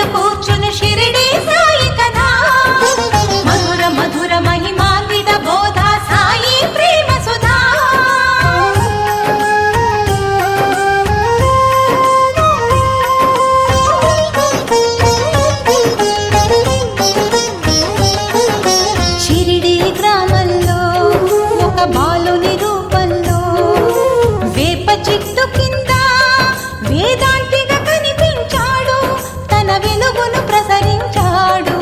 శాంతులు కూర్చుని షిరిడి సాయి కదా మధుర మధుర మహిమాన్విత బోధ సాయి ప్రేమ సుధా షిరిడి గ్రామంలో ఒక బాలుని రూపంలో వేప చెట్టు కింద వేదాంతిగా కనిపించాడు తన వెలుగును ప్రసరించాడు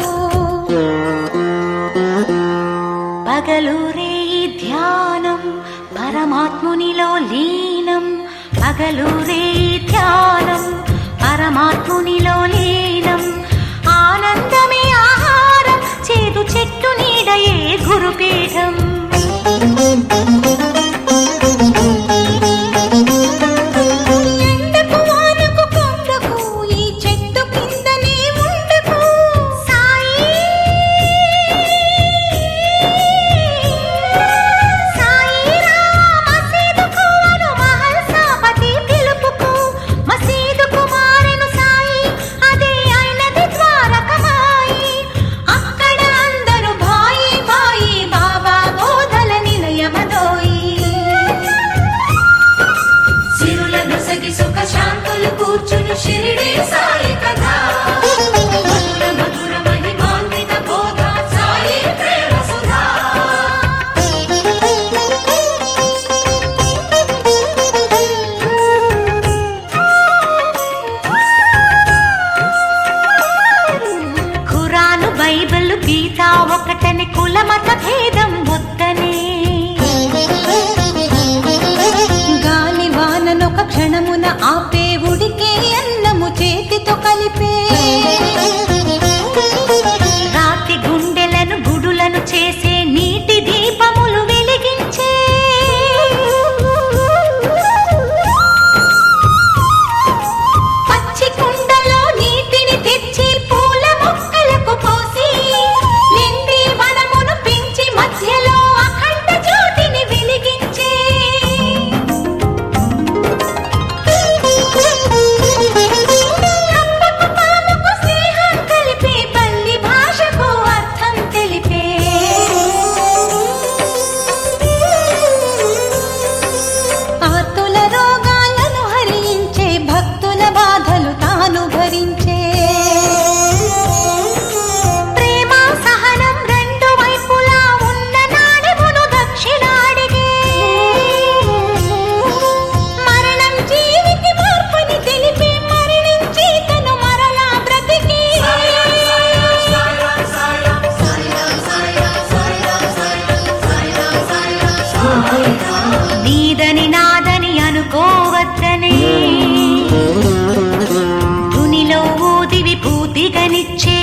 పగలూరే ధ్యానం పరమాత్మునిలో లీనం పగలూరే ధ్యానం పరమాత్మునిలో లీనం ఆనందమే ఆహారం చేదు చెట్టు నీడయే గురుపీఠం షిరిడి సాయి కథా మధుర మధుర మహిమాన్విత బోధ సాయి ప్రేమ సుధా ఖురాను బైబిల్ గీత ఒకటని కులమత భేదం వద్దనే గాలి వాననొక క్షణమున ఆపే ఉడికే అన్నము చేతితో కలిపే రాతి గుండెలను గుడులను చేసే నీటి దీపములు వెలిగించే పచ్చి కుండలో నీటిని తెచ్చి పూల మొక్కలకు పోసి నిండి వనమును పెంచి మధ్యలో అఖండ జ్యోతిని వెలిగించే నీదని నాదని అనుకోవద్దనే ధునిలో ఊది విభూతిగనిచ్చే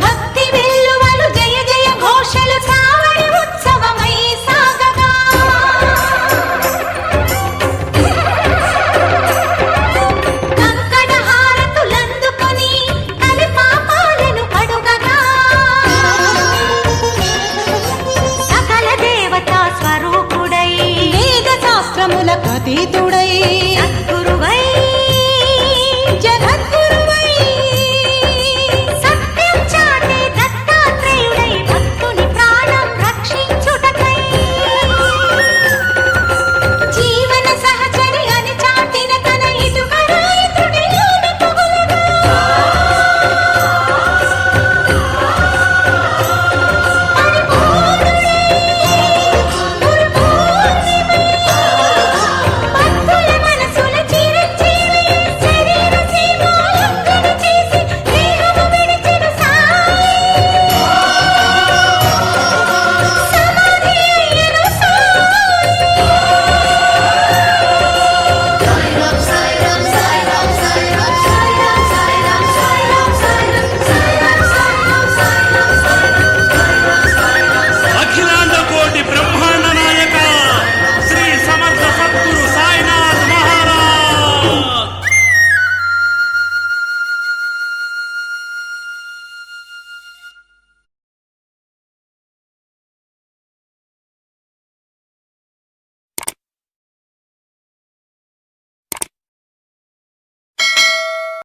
భక్తి వెల్లువలు జయ జయ ఘోషలు సావడి ఉత్సవమై సాగగా కంకణ హారతులందుకొని కలి పాపాలను కడుగగా స్వరూపుడై వేద శాస్త్రముల అతీతుడై